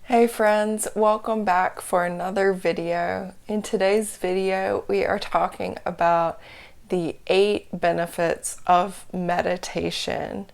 Hey friends, welcome back for another video. In today's video, we are talking about the 8 benefits of meditation.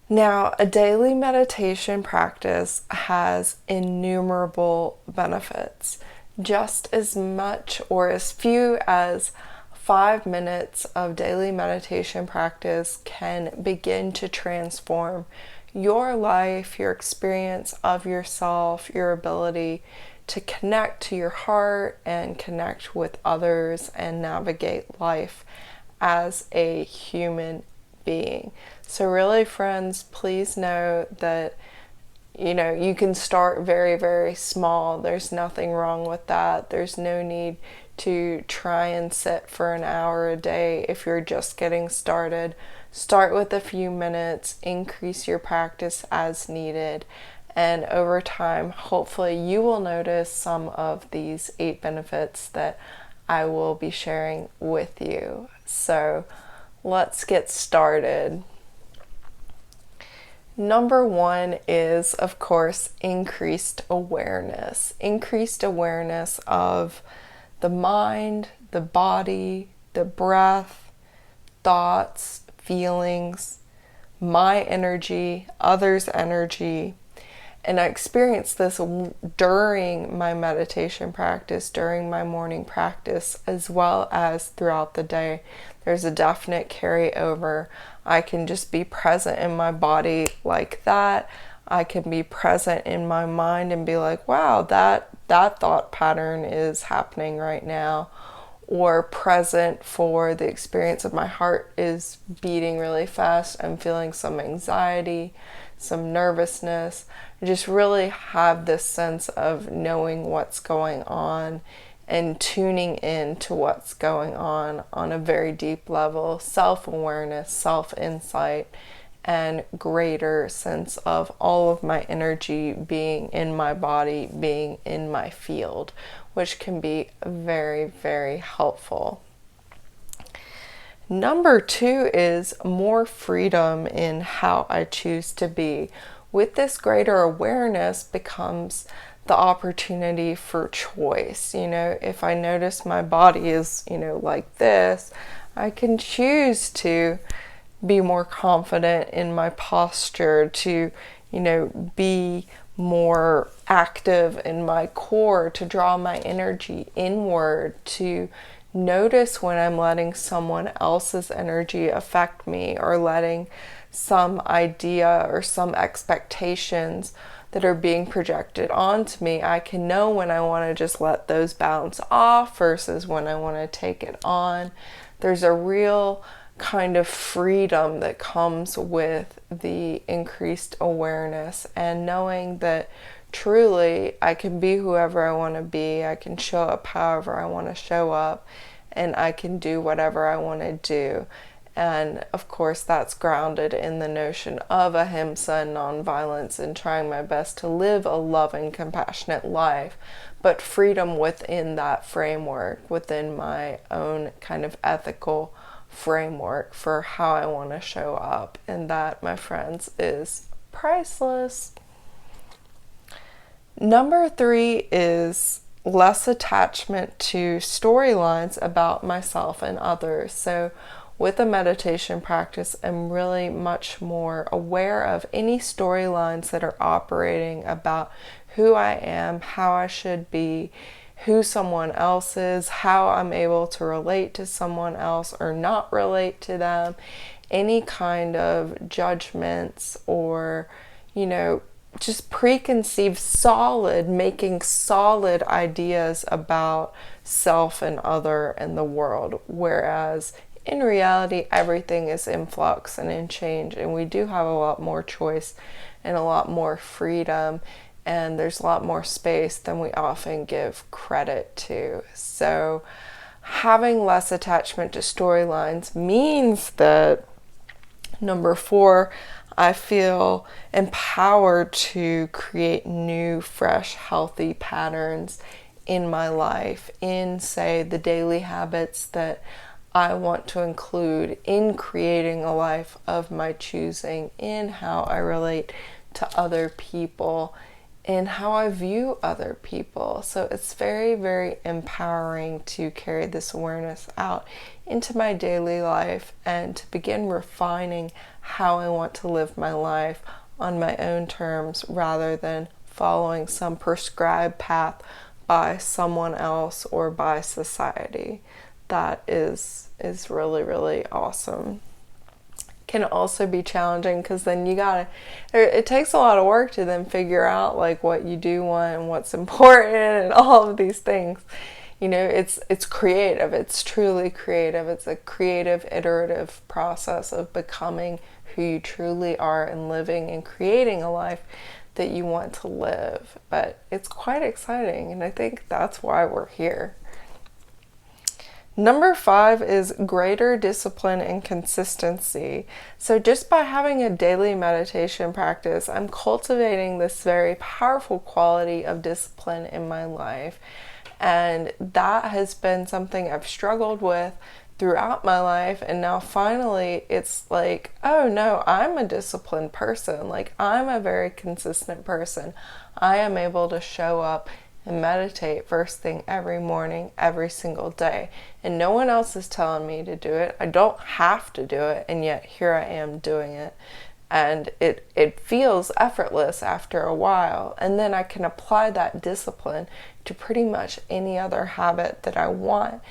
Now, a daily meditation practice has innumerable benefits. Just as much or as few as 5 minutes of daily meditation practice can begin to transform your life, your experience of yourself, your ability to connect to your heart and connect with others and navigate life as a human being. So really, friends, please know that you can start very, very small. There's nothing wrong with that. There's no need to try and sit for an hour a day if you're just getting started. Start with a few minutes, increase your practice as needed, and over time, hopefully, you will notice some of these 8 benefits that I will be sharing with you. So let's get started. Number 1 is, of course, increased awareness. Increased awareness of the mind, the body, the breath, thoughts, feelings, my energy, others' energy. And I experienced this during my meditation practice, during my morning practice, as well as throughout the day. There's a definite carryover. I can just be present in my body like that. I can be present in my mind and be like, wow, that thought pattern is happening right now. Or present for the experience of my heart is beating really fast. I'm feeling some anxiety, some nervousness. I just really have this sense of knowing what's going on and tuning in to what's going on a very deep level. Self-awareness, self-insight, and greater sense of all of my energy being in my body, being in my field, which can be very, very helpful. Number 2 is more freedom in how I choose to be. With this greater awareness becomes the opportunity for choice. If I notice my body is, like this, I can choose to be more confident in my posture, to, be more active in my core, to draw my energy inward, to notice when I'm letting someone else's energy affect me or letting some idea or some expectations that are being projected onto me. I can know when I want to just let those bounce off versus when I want to take it on. There's a real kind of freedom that comes with the increased awareness and knowing that truly I can be whoever I want to be. I can show up however I want to show up, and I can do whatever I want to do. And of course, that's grounded in the notion of ahimsa and nonviolence and trying my best to live a loving, compassionate life, but freedom within that framework, within my own kind of ethical framework for how I want to show up. And that, my friends, is priceless. Number 3 is less attachment to storylines about myself and others. So with a meditation practice, I'm really much more aware of any storylines that are operating about who I am, how I should be, who someone else is, how I'm able to relate to someone else or not relate to them, any kind of judgments or, just preconceived making solid ideas about self and other and the world. Whereas in reality, everything is in flux and in change, and we do have a lot more choice and a lot more freedom, and there's a lot more space than we often give credit to. So having less attachment to storylines means that, number 4, I feel empowered to create new, fresh, healthy patterns in my life, in, say, the daily habits that I want to include in creating a life of my choosing, in how I relate to other people, in how I view other people. So it's very, very empowering to carry this awareness out into my daily life and to begin refining how I want to live my life on my own terms rather than following some prescribed path by someone else or by society. That is really, really awesome. Can also be challenging because then it takes a lot of work to then figure out like what you do want and what's important and all of these things. It's creative. It's truly creative. It's a creative, iterative process of becoming who you truly are and living and creating a life that you want to live. But it's quite exciting, and I think that's why we're here. Number 5 is greater discipline and consistency. So just by having a daily meditation practice, I'm cultivating this very powerful quality of discipline in my life. And that has been something I've struggled with throughout my life. And now finally it's like, oh no, I'm a disciplined person. Like, I'm a very consistent person. I am able to show up and meditate first thing every morning, every single day. And no one else is telling me to do it. I don't have to do it, and yet here I am doing it. And it feels effortless after a while. And then I can apply that discipline to pretty much any other habit that I want,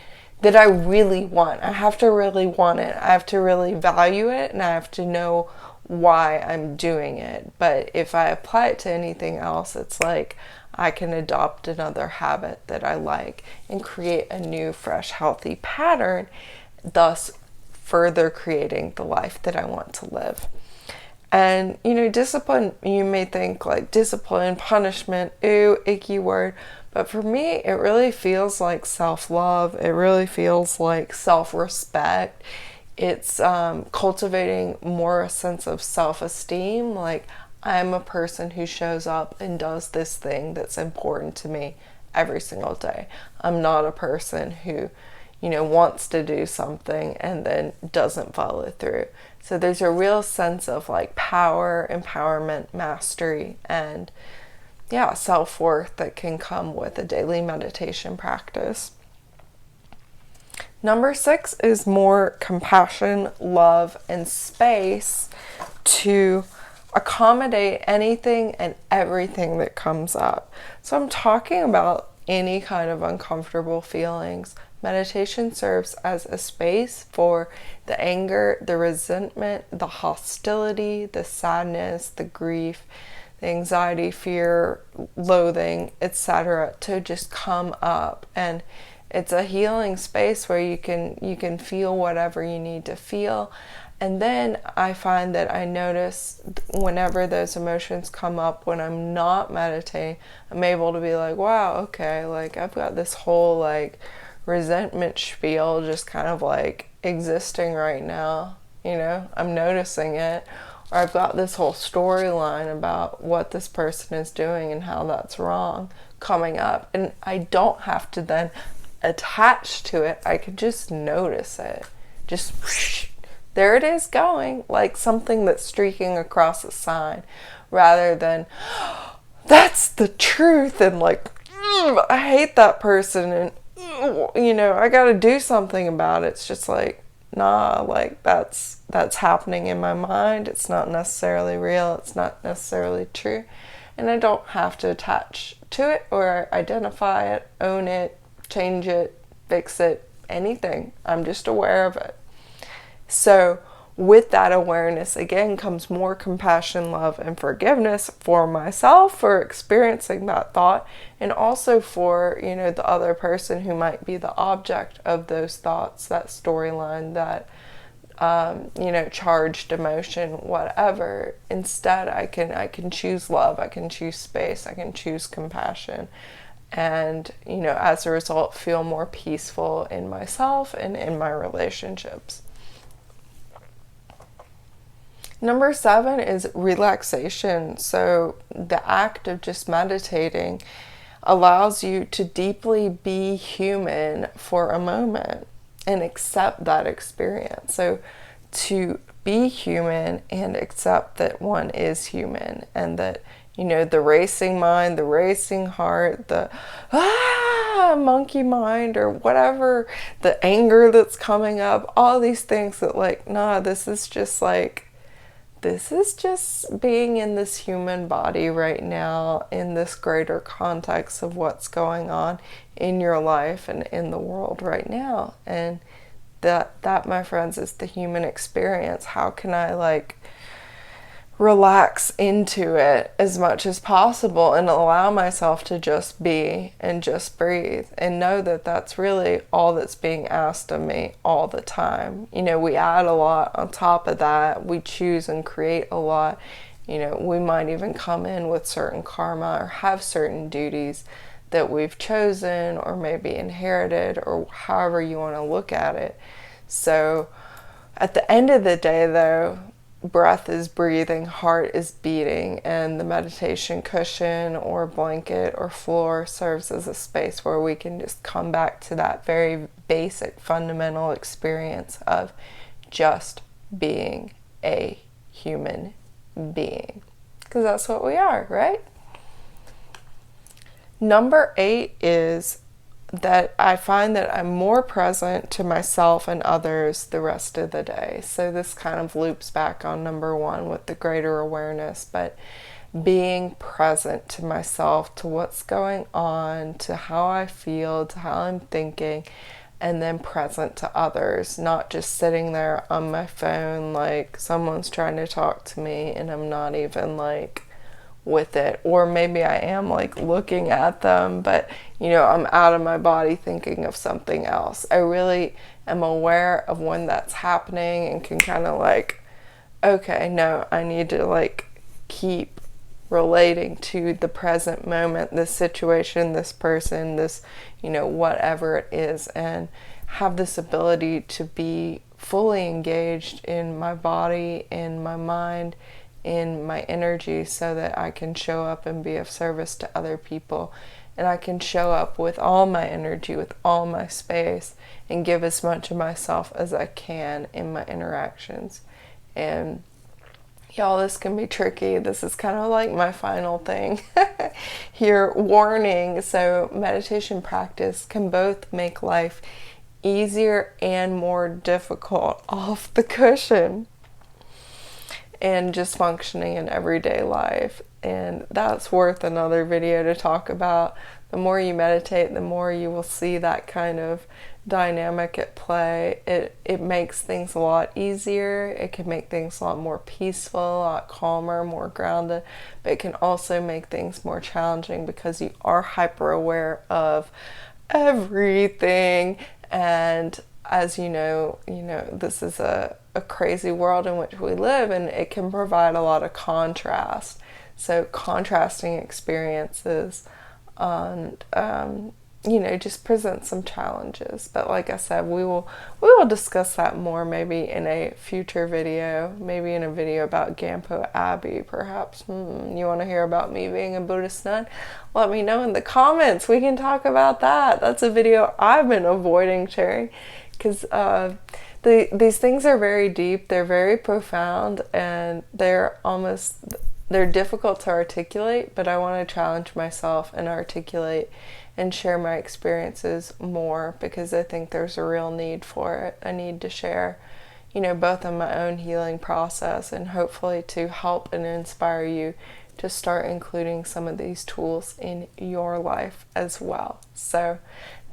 that I really want. I have to really want it. I have to really value it, and I have to know why I'm doing it. But if I apply it to anything else, it's like I can adopt another habit that I like and create a new, fresh, healthy pattern, thus further creating the life that I want to live. And, discipline, you may think like discipline, punishment, ooh, icky word. But for me, it really feels like self-love. It really feels like self-respect. It's cultivating more a sense of self-esteem. Like, I'm a person who shows up and does this thing that's important to me every single day. I'm not a person who, wants to do something and then doesn't follow through. So there's a real sense of like power, empowerment, mastery, and self-worth that can come with a daily meditation practice. Number 6 is more compassion, love, and space to accommodate anything and everything that comes up. So I'm talking about any kind of uncomfortable feelings. Meditation serves as a space for the anger, the resentment, the hostility, the sadness, the grief, the anxiety, fear, loathing, etc. to just come up. And it's a healing space where you can feel whatever you need to feel. And then I find that I notice whenever those emotions come up when I'm not meditating, I'm able to be like, wow, okay, like I've got this whole like resentment spiel just kind of like existing right now, I'm noticing it. Or I've got this whole storyline about what this person is doing and how that's wrong coming up. And I don't have to then attach to it. I could just notice it. Just whoosh, there it is going, like something that's streaking across a sign, rather than that's the truth and like I hate that person and I got to do something about it. It's just like, nah, like that's happening in my mind. It's not necessarily real. It's not necessarily true. And I don't have to attach to it or identify it, own it, change it, fix it, anything. I'm just aware of it. So with that awareness, again, comes more compassion, love, and forgiveness for myself for experiencing that thought, and also for, the other person who might be the object of those thoughts, that storyline, that, charged emotion, whatever. Instead, I can choose love, I can choose space, I can choose compassion. And, as a result, feel more peaceful in myself and in my relationships. Number 7 is relaxation. So the act of just meditating allows you to deeply be human for a moment and accept that experience. So to be human and accept that one is human and that You know, the racing mind, the racing heart, the monkey mind, or whatever, the anger that's coming up, all these things that, like, nah, this is just being in this human body right now, in this greater context of what's going on in your life and in the world right now. And that, my friends, is the human experience. How can I, like, relax into it as much as possible and allow myself to just be and just breathe and know that that's really all that's being asked of me all the time. You know, we add a lot on top of that. We choose and create a lot. You know, we might even come in with certain karma or have certain duties that we've chosen or maybe inherited, or however you want to look at it. So at the end of the day, though, breath is breathing, heart is beating, and the meditation cushion or blanket or floor serves as a space where we can just come back to that very basic fundamental experience of just being a human being, because that's what we are, right? Number 8 is that I find that I'm more present to myself and others the rest of the day. So this kind of loops back on number 1 with the greater awareness, but being present to myself, to what's going on, to how I feel, to how I'm thinking, and then present to others, not just sitting there on my phone like someone's trying to talk to me and I'm not even like with it, or maybe I am like looking at them, but you know, I'm out of my body thinking of something else. I really am aware of when that's happening and can kind of like, okay, no, I need to like keep relating to the present moment, this situation, this person, this, you know, whatever it is, and have this ability to be fully engaged in my body, in my mind, in my energy, so that I can show up and be of service to other people. And I can show up with all my energy, with all my space, and give as much of myself as I can in my interactions. And y'all, this can be tricky. This is kind of like my final thing here. Warning. So meditation practice can both make life easier and more difficult off the cushion and just functioning in everyday life. And that's worth another video to talk about. The more you meditate, the more you will see that kind of dynamic at play. It makes things a lot easier. It can make things a lot more peaceful, a lot calmer, more grounded, but it can also make things more challenging because you are hyper aware of everything. And as you know, this is a crazy world in which we live, and it can provide a lot of contrast. So contrasting experiences and just present some challenges. But like I said, we will discuss that more maybe in a future video, maybe in a video about Gampo Abbey, perhaps. You want to hear about me being a Buddhist nun? Let me know in the comments. We can talk about that. That's a video I've been avoiding sharing, because these things are very deep, they're very profound, and they're difficult to articulate, but I want to challenge myself and articulate and share my experiences more, because I think there's a real need for it. I need to share, both in my own healing process and hopefully to help and inspire you to start including some of these tools in your life as well. So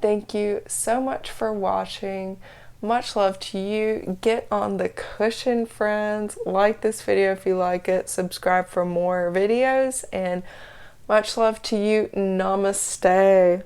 thank you so much for watching. Much love to you. Get on the cushion, friends. Like this video if you like it. Subscribe for more videos. And much love to you. Namaste.